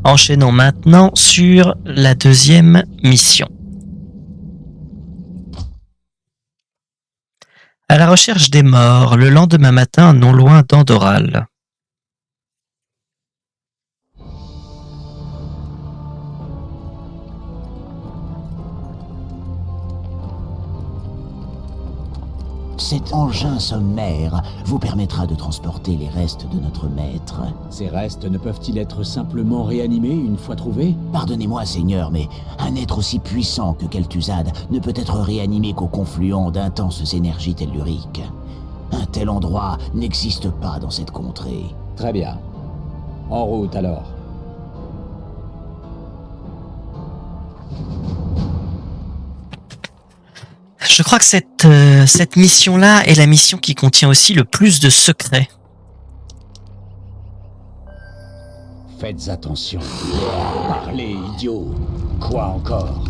Enchaînons maintenant sur la deuxième mission. À la recherche des morts, le lendemain matin, non loin d'Andoral. Cet engin sommaire vous permettra de transporter les restes de notre maître. Ces restes ne peuvent-ils être simplement réanimés une fois trouvés? Pardonnez-moi, Seigneur, mais un être aussi puissant que Kel'Thuzad ne peut être réanimé qu'au confluent d'intenses énergies telluriques. Un tel endroit n'existe pas dans cette contrée. Très bien. En route alors. Je crois que cette mission-là est la mission qui contient aussi le plus de secrets. Faites attention. Parlez, idiot. Quoi encore?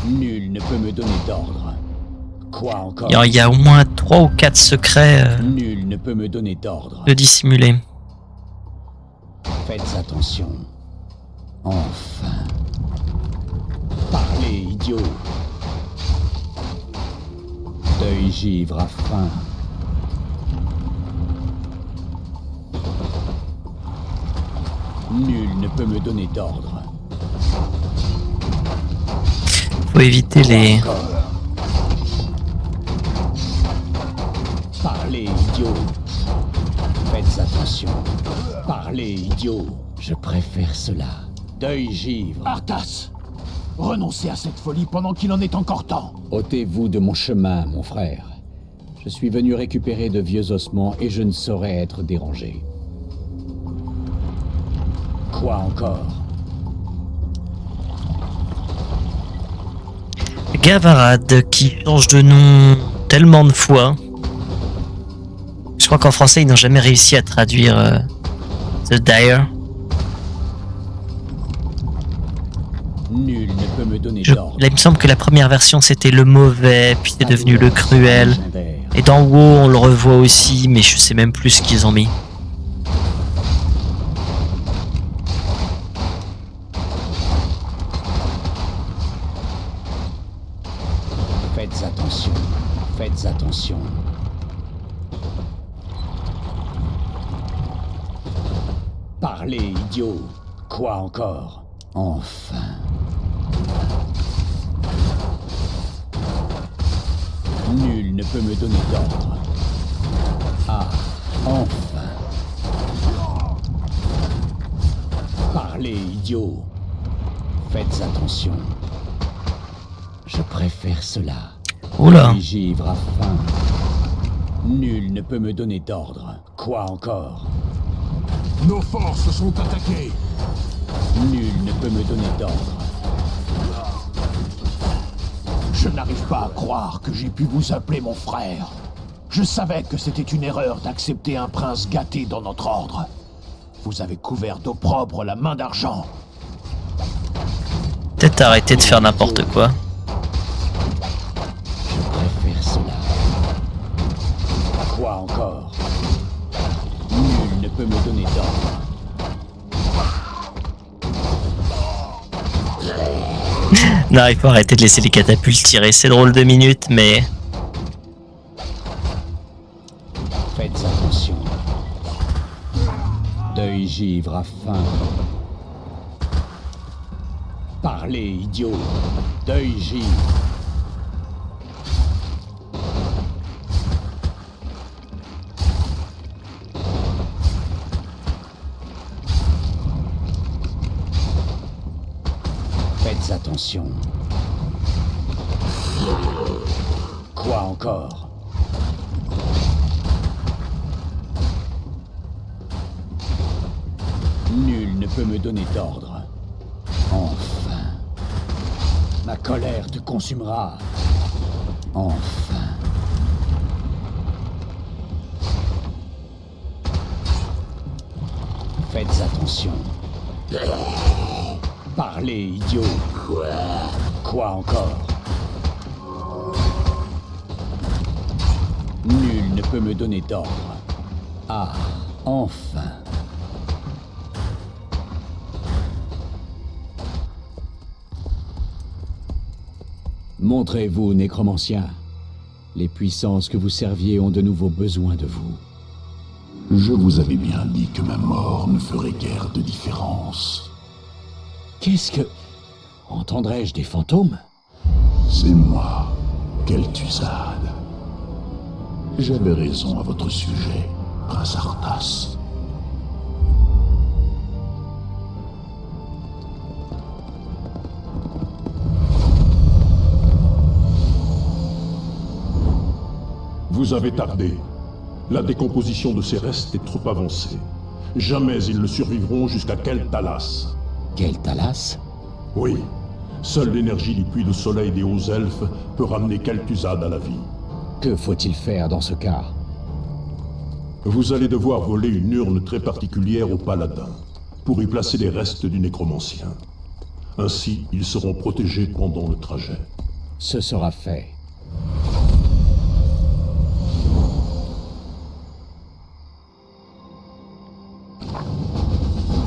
Nul ne peut me donner d'ordre. Quoi encore? Il y a au moins 3 ou 4 secrets Nul ne peut me donner d'ordre. de dissimulés. Faites attention. Enfin. Parlez, idiot. Deuil givre a faim. Nul ne peut me donner d'ordre. Faut éviter les... Encore. Parlez, idiot. Faites attention. Parlez, idiot. Je préfère cela. Deuil givre. Arthas, renoncez à cette folie pendant qu'il en est encore temps. Ôtez-vous de mon chemin, mon frère. Je suis venu récupérer de vieux ossements et je ne saurais être dérangé. Quoi encore? Gavarad qui change de nom tellement de fois. Je crois qu'en français ils n'ont jamais réussi à traduire The Dire. Nul ne peut me donner Là, d'ordre. il me semble que la première version c'était le mauvais, puis c'est devenu le cruel. Légendaire. Et dans WoW on le revoit aussi, mais je sais même plus ce qu'ils ont mis. Faites attention. Faites attention. Parlez, idiot. Quoi encore? Enfin. Nul ne peut me donner d'ordre. Ah, enfin. Parlez, idiot. Faites attention. Je préfère cela. Oula. Les givre a faim. Nul ne peut me donner d'ordre. Quoi encore? Nos forces sont attaquées. Nul ne peut me donner d'ordre. Je n'arrive pas à croire que j'ai pu vous appeler mon frère. Je savais que c'était une erreur d'accepter un prince gâté dans notre ordre. Vous avez couvert d'opprobre la main d'argent. Peut-être arrêter de faire n'importe quoi. Je préfère cela. Quoi encore? Nul ne peut me donner d'ordre. Non, il faut arrêter de laisser les catapultes tirer. C'est drôle 2 minutes, mais... Faites attention. Deuil givre a faim. Parlez, idiot. Deuil givre. Faites attention. Quoi encore? Nul ne peut me donner d'ordre. Enfin. Ma colère te consumera. Enfin. Faites attention. Parlez, idiot. Quoi encore? Nul ne peut me donner d'ordre. Ah, enfin. Montrez-vous, nécromancien. Les puissances que vous serviez ont de nouveau besoin de vous. Je vous avais bien dit que ma mort ne ferait guère de différence. Qu'est-ce que... Entendrais-je des fantômes? C'est moi, Kel'Thuzad. J'avais raison à votre sujet, Prince Arthas. Vous avez tardé. La décomposition de ces restes est trop avancée. Jamais ils ne survivront jusqu'à Kel'Thalas. Kel'Thalas? Oui. Seule l'énergie du puits de soleil des hauts elfes peut ramener Kel'Thuzad à la vie. Que faut-il faire dans ce cas? Vous allez devoir voler une urne très particulière au paladin, pour y placer les restes du nécromancien. Ainsi, ils seront protégés pendant le trajet. Ce sera fait.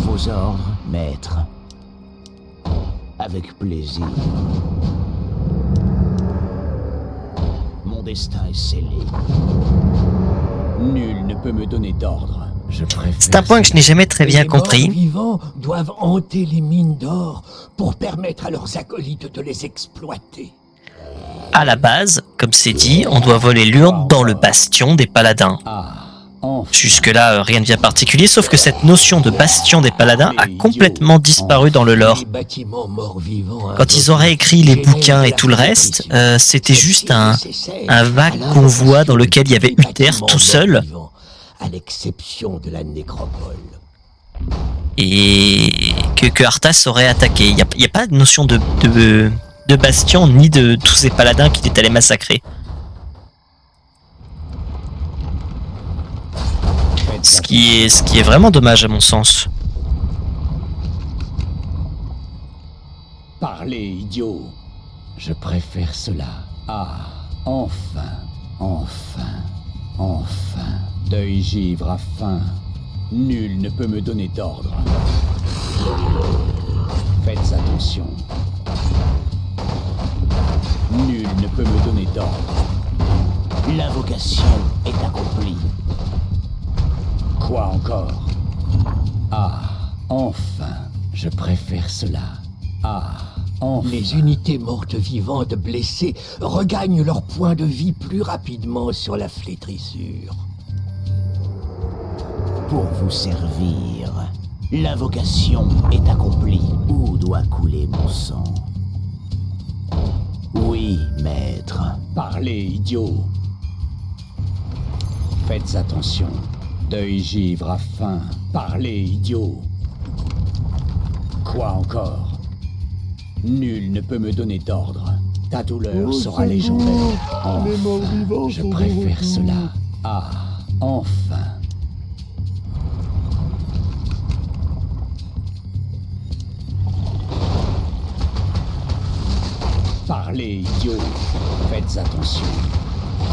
Vos ordres, maître. Avec plaisir. Mon destin est scellé. Nul ne peut me donner d'ordre. Je préfère... C'est un point que je n'ai jamais très bien compris. Les morts vivants doivent hanter les mines d'or pour permettre à leurs acolytes de les exploiter. À la base, comme c'est dit, on doit voler l'urne dans le bastion des paladins. Ah, enfin. Jusque-là, rien de bien particulier, sauf que cette notion de bastion des paladins a complètement disparu dans le lore. Les bâtiments morts-vivants Quand ils auraient écrit les bouquins et tout le reste, c'était juste un vague convoi dans lequel il y avait Uther tout seul. À l'exception de la nécropole. Et que Arthas aurait attaqué. Il n'y a pas de notion de bastion ni de tous ces paladins qu'il est allé massacrer. Ce qui est vraiment dommage à mon sens. Parlez, idiot. Je préfère cela. Ah, enfin, enfin, enfin. Deuil givre à faim. Nul ne peut me donner d'ordre. Faites attention. Nul ne peut me donner d'ordre. L'invocation est accomplie. Quoi encore? Ah, enfin. Je préfère cela. Ah, enfin. Les unités mortes-vivantes blessées regagnent leur point de vie plus rapidement sur la flétrissure. Pour vous servir, l'invocation est accomplie. Où doit couler mon sang? Oui, maître. Parlez, idiot. Faites attention. Deuil givre à faim. Parlez, idiot. Quoi encore? Nul ne peut me donner d'ordre. Ta douleur sera légendaire. Enfin, je préfère cela. Ah, enfin. Parlez, idiot. Faites attention.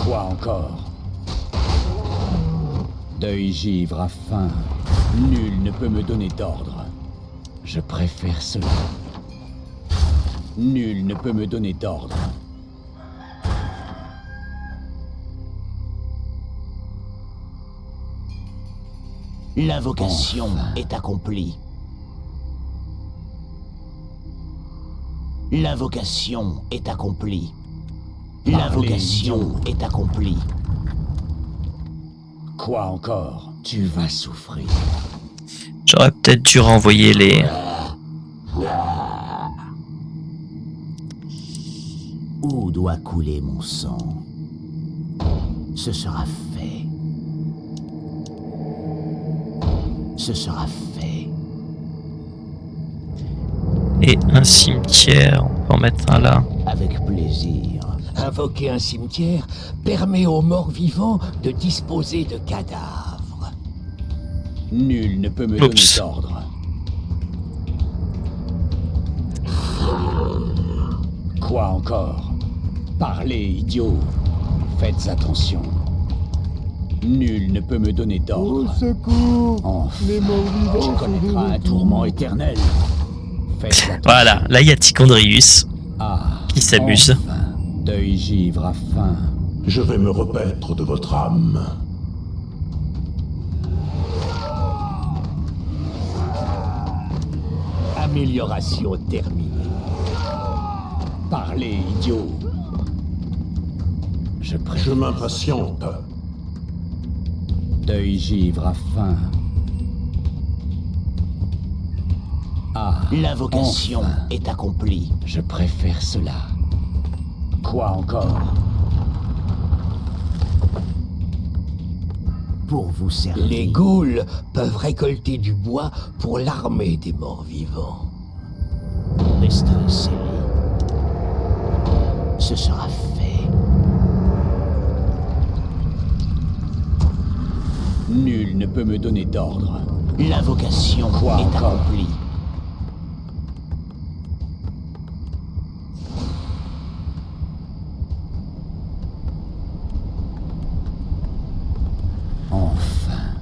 Quoi encore? Deuil givre à faim. Nul ne peut me donner d'ordre. Je préfère cela. Nul ne peut me donner d'ordre. L'invocation est accomplie. L'invocation est accomplie. L'invocation est accomplie. Quoi encore? Tu vas souffrir. J'aurais peut-être dû renvoyer les... Où doit couler mon sang? Ce sera fait. Ce sera fait. Et un cimetière, on peut en mettre un là. Avec plaisir. Invoquer un cimetière permet aux morts-vivants de disposer de cadavres. Nul ne peut me donner d'ordre. Quoi encore? Parlez, idiot. Faites attention. Nul ne peut me donner d'ordre. Au secours! Enfin, Les morts-vivants tu sont de connaîtras un retour. tourment éternel. Faites attention. Voilà, là il y a Tichondrius Ah, qui s'amuse. enfin. Deuil givre à faim. Je vais me repaître de votre âme. Amélioration terminée. Parlez, idiot. Je Je préfère. m'impatiente. Deuil givre à faim. Ah, L'invocation enfin. est accomplie. Je préfère cela. Quoi encore? Pour vous servir. Les ghouls peuvent récolter du bois pour l'armée des morts vivants. Resterez scellé. Ce sera fait. Nul ne peut me donner d'ordre. L'invocation Quoi est encore? accomplie. Enfin.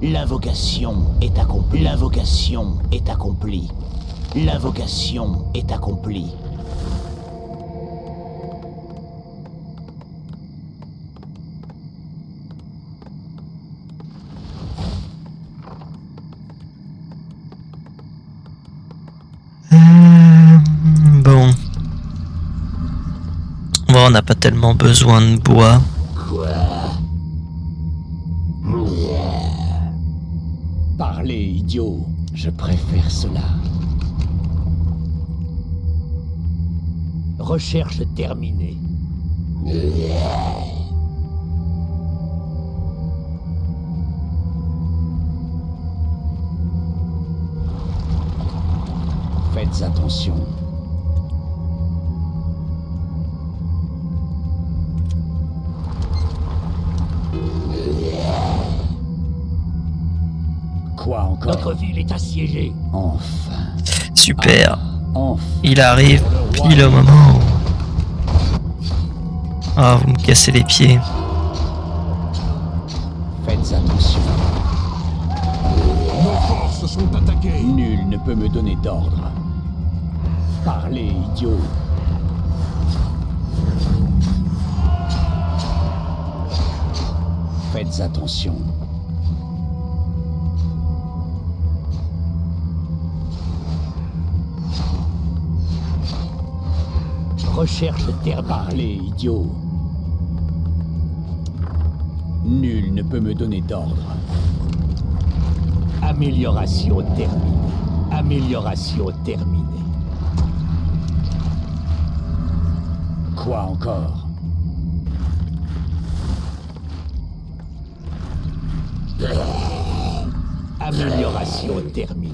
L'invocation est accomplie. L'invocation est accomplie. L'invocation est accomplie. Bon. Bon, on n'a pas tellement besoin de bois. Parlez, idiot. Je préfère cela. Recherche terminée. Faites attention. Quoi encore? Notre ville est assiégée. Enfin. Super. Enfin. Il arrive pile au moment où... Ah, vous me cassez les pieds. Faites attention. Nos forces sont attaquées. Nul ne peut me donner d'ordre. Parlez, idiot. Faites attention. Recherche terminée. Parlez, idiot. Nul ne peut me donner d'ordre. Amélioration terminée. Amélioration terminée. Quoi encore? Amélioration terminée.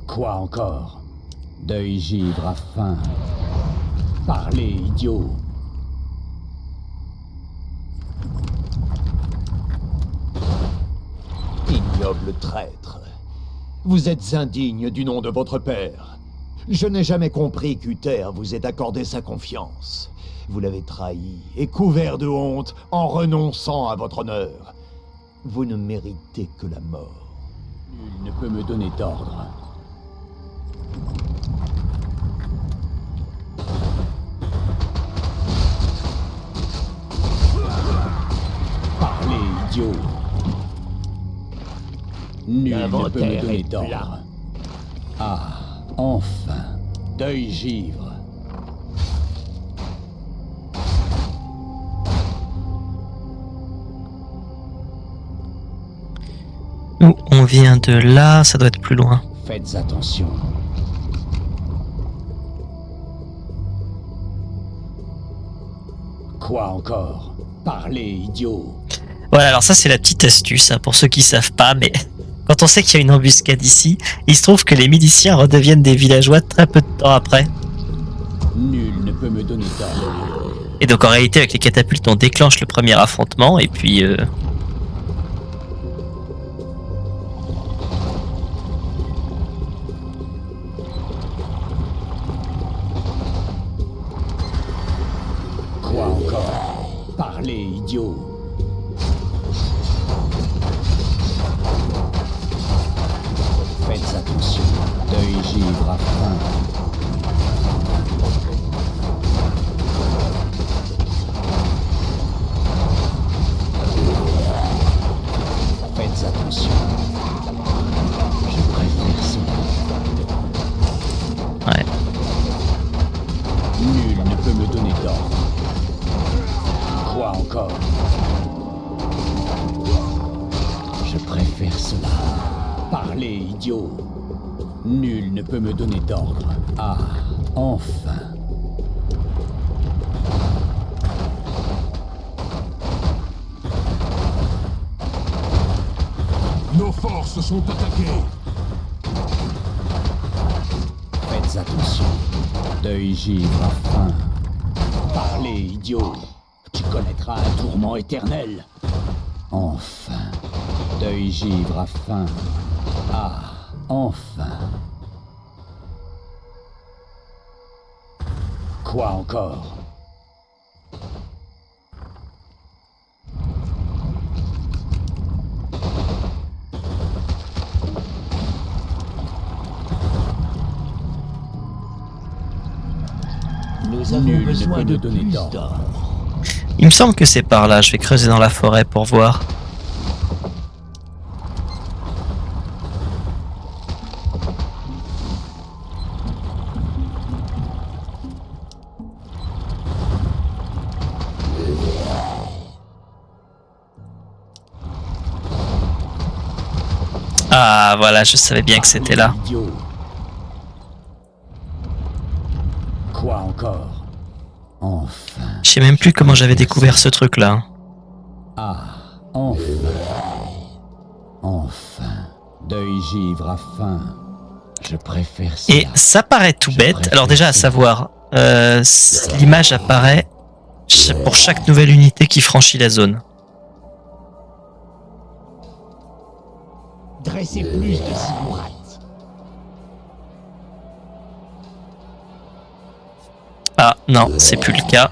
Quoi encore? Deuil givre à faim. Parlez, idiot. Ignoble traître. Vous êtes indigne du nom de votre père. Je n'ai jamais compris qu'Uther vous ait accordé sa confiance. Vous l'avez trahi et couvert de honte en renonçant à votre honneur. Vous ne méritez que la mort. Nul ne peut me donner d'ordre. Parlez, idiot. Nul ne peut me L'inventaire donner est d'ordre. plein. Ah, enfin. Deuil givre. Nous, on vient de là, ça doit être plus loin. Faites attention. Quoi encore? Parlez, idiot. Voilà, alors ça c'est la petite astuce, hein, pour ceux qui savent pas, mais Quand on sait qu'il y a une embuscade ici, il se trouve que les miliciens redeviennent des villageois très peu de temps après. Nul ne peut me donner tort. Et donc en réalité avec les catapultes on déclenche le premier affrontement et puis Quoi encore? Parlez, idiot. Faites attention. Deuil givre à faim. Faites attention. Je préfère cela. ouais. Nul ne peut me donner d'ordre. Quoi encore? Je préfère cela. Parlez, idiot. Nul ne peut me donner d'ordre. Ah, enfin. Nos forces sont attaquées. Faites attention. Deuil givre à faim. Parlez, idiot. Tu connaîtras un tourment éternel. Enfin. Deuil givre à faim. Ah, enfin. Quoi encore? Nous avons Nul ne besoin peut de me donner plus d'ordre. d'or. Il me semble que c'est par là, je vais creuser dans la forêt pour voir. Ah voilà, je savais bien que c'était là. Idiot. Quoi encore? Enfin. Je sais même plus comment j'avais découvert ce truc là. Ah, enfin. Enfin. Deuil givre à faim. Je préfère cela. Et ça paraît tout bête. Alors déjà à savoir, l'image apparaît pour chaque nouvelle unité qui franchit la zone. Dressez plus de ziggourats. Ah non, c'est plus le cas.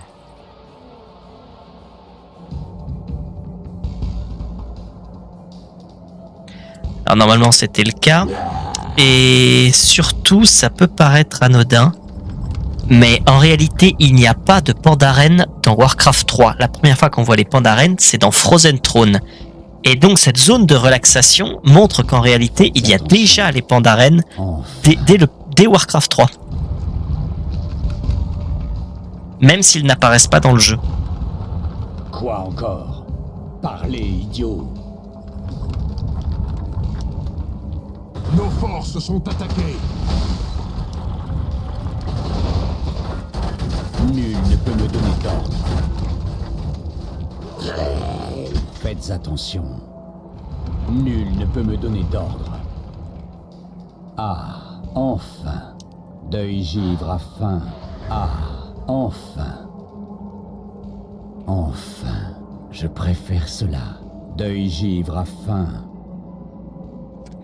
Alors normalement c'était le cas. Et surtout ça peut paraître anodin. Mais en réalité il n'y a pas de pan d'arène dans Warcraft 3. La première fois qu'on voit les pans d'arène c'est dans Frozen Throne. Et donc cette zone de relaxation montre qu'en réalité il y a déjà les pans d'arène Enfin. dès Warcraft 3. Même s'ils n'apparaissent pas dans le jeu. Quoi encore? Parlez, idiot. Nos forces sont attaquées. Nul ne peut me donner d'ordre. Faites attention. Nul ne peut me donner d'ordre. Ah, enfin. Deuil givre à faim. Ah, enfin. Enfin. Je préfère cela. Deuil givre à faim.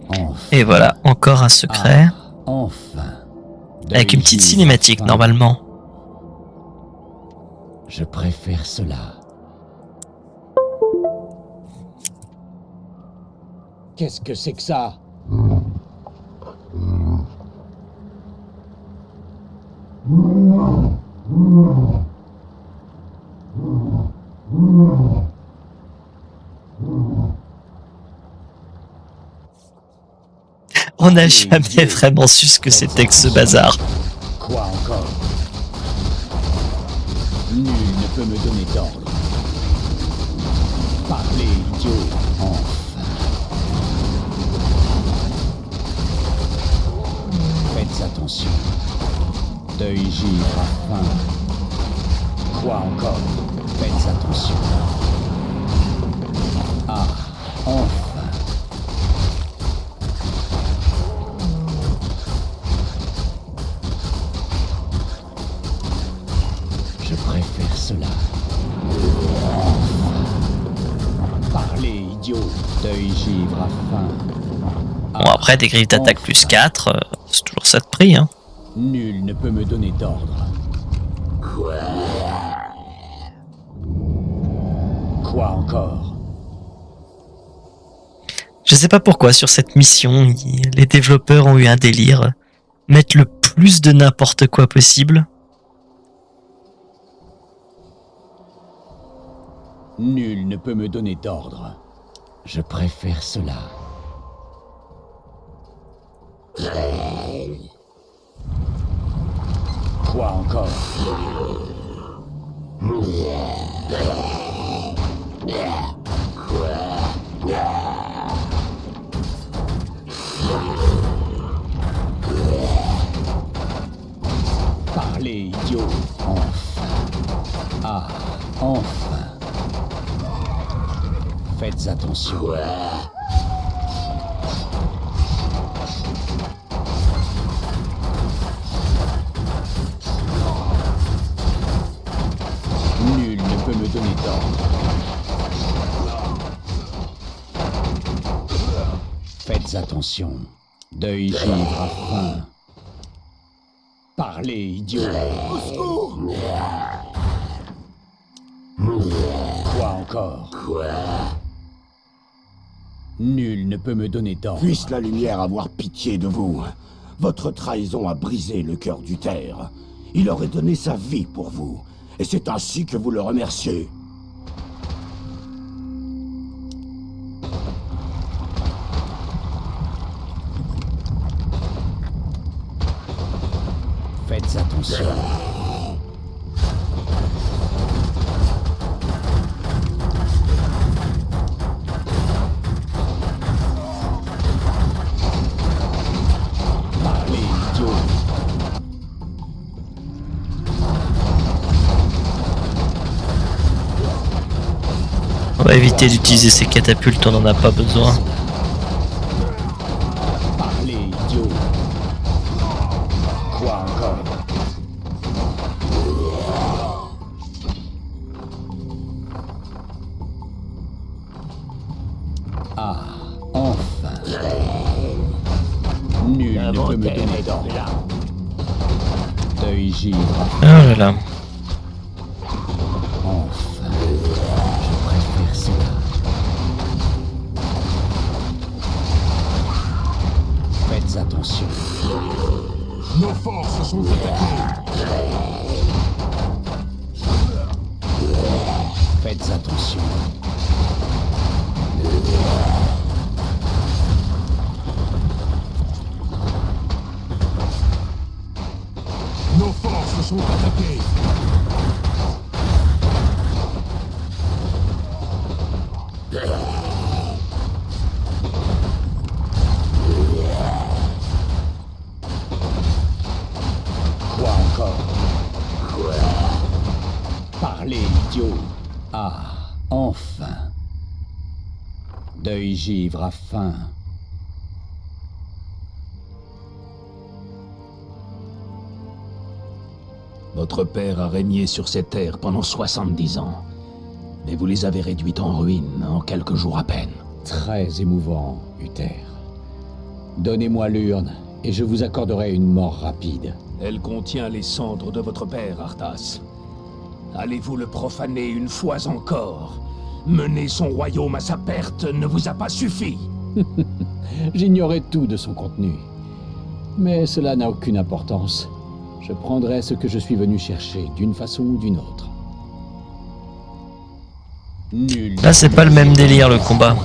Enfin. Et voilà, encore un secret. Ah, enfin. Avec une petite Deuil cinématique givre à faim. normalement. Je préfère cela. Qu'est-ce que c'est que ça? On n'a jamais vraiment su ce que c'était que ce bazar. Quoi encore? Nul ne peut me donner d'ordre. Parlez, idiot. Enfin. Faites attention. Deuil givre à faim. Quoi encore? Faites attention. Ah, enfin. idiot, deuil givre à faim. Bon, après, des griffes d'attaque plus 4, c'est toujours ça de prix, hein. Nul ne peut me donner d'ordre. Quoi encore? Je sais pas pourquoi, sur cette mission, les développeurs ont eu un délire. Mettre le plus de n'importe quoi possible. Nul ne peut me donner d'ordre. Je préfère cela. Quoi encore? Parlez, idiot. Enfin. Ah, enfin. Faites attention. Nul ne peut me donner d'ordre. Faites attention. Deuil givre à faim. Parlez, idiot. Au secours! Quoi encore? Nul ne peut me donner d'ordre. Puisse la lumière avoir pitié de vous. Votre trahison a brisé le cœur d'Uther. Il aurait donné sa vie pour vous. Et c'est ainsi que vous le remerciez. Faites attention. Parlez, idiot. On va éviter d'utiliser ces catapultes, on en a pas besoin. Parlez, idiot. Quoi encore? Ah, enfin. Nul ne peut me donner d'ordre. Deuil givre. Oh là là. Enfin. Je préfère cela. Faites attention. Nos forces sont attaquées. Faites attention. Nos forces sont attaquées. Quoi encore? Parlez, idiot. Ah, enfin. Deuil givre à faim. Votre père a régné sur ces terres pendant 70 ans. Mais vous les avez réduites en ruines en quelques jours à peine. Très émouvant, Uther. Donnez-moi l'urne, et je vous accorderai une mort rapide. Elle contient les cendres de votre père, Arthas. Allez-vous le profaner une fois encore? Mener son royaume à sa perte ne vous a pas suffi. J'ignorais tout de son contenu. Mais cela n'a aucune importance. Je prendrai ce que je suis venu chercher, d'une façon ou d'une autre. Nul. Là, c'est pas le même délire, le combat.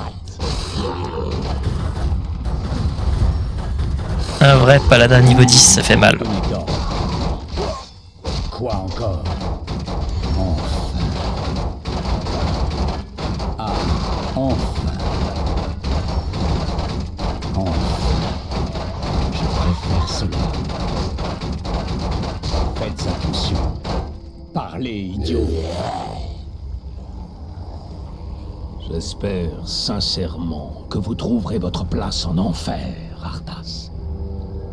Un vrai paladin niveau 10, ça fait mal. Quoi encore? Enfin. Ah, enfin. Enfin. Je préfère cela. Faites attention. Parlez, idiot. J'espère sincèrement que vous trouverez votre place en enfer, Arthas.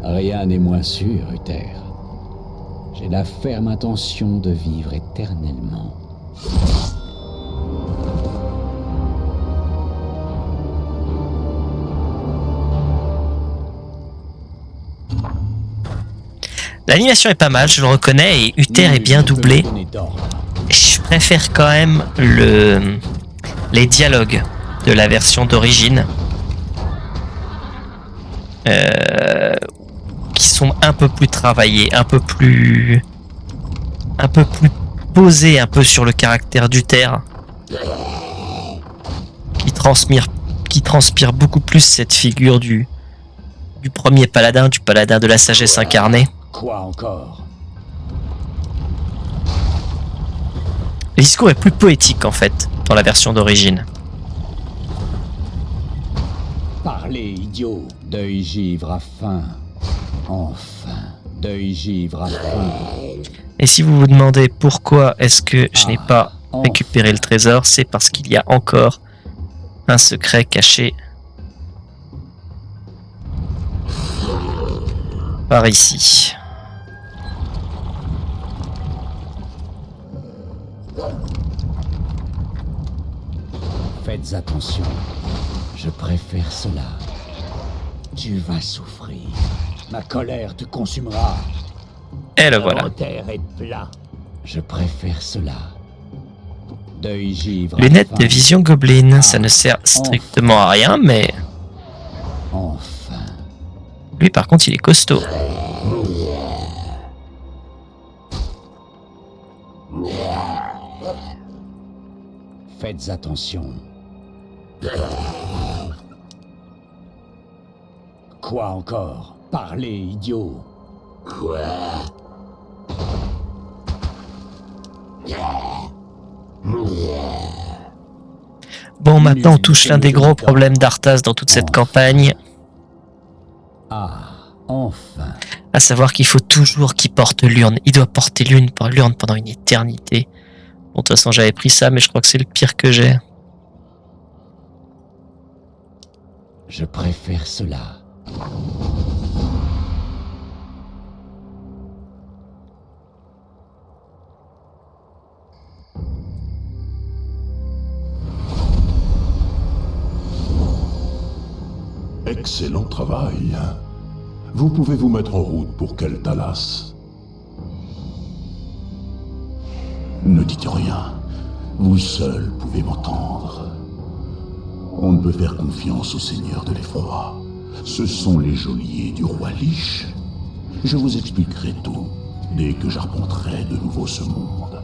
Rien n'est moins sûr, Uther. J'ai la ferme intention de vivre éternellement. L'animation est pas mal, je le reconnais, et Uther est bien Nul ne peut doublé. me donner d'ordre. Je préfère quand même les dialogues de la version d'origine. Qui sont un peu plus travaillés, un peu plus posés un peu sur le caractère d'Uther. Qui transpire beaucoup plus cette figure du premier paladin, du paladin de la sagesse incarnée. Quoi encore? Le discours est plus poétique en fait dans la version d'origine. Parlez, idiot. Deuil givre à faim. Enfin, deuil givre à faim. Et si vous vous demandez pourquoi est-ce que je n'ai pas récupéré le trésor, c'est parce qu'il y a encore un secret caché par ici. Faites attention. Je préfère cela. Tu vas souffrir. Ma colère te consumera. Et le voilà. L'inventaire est plat. Je préfère cela. Deuil givre. à Lunettes faim. de vision goblin, ça ne sert strictement à rien, mais Enfin. lui par contre il est costaud. Faites attention. Quoi encore? Parlez, idiot. Bon, maintenant on touche l'un des gros problèmes d'Arthas dans toute cette campagne, Ah, enfin. à savoir qu'il faut toujours qu'il porte l'urne. Il doit porter l'urne pendant une éternité. Bon, de toute façon j'avais pris ça, mais je crois que c'est le pire que j'ai. Je préfère cela. Excellent travail. Vous pouvez vous mettre en route pour Keltalas. Ne dites rien. Vous seul pouvez m'entendre. On ne peut faire confiance au Seigneur de l'Effroi. Ce sont les geôliers du roi Lich. Je vous expliquerai tout dès que j'arpenterai de nouveau ce monde.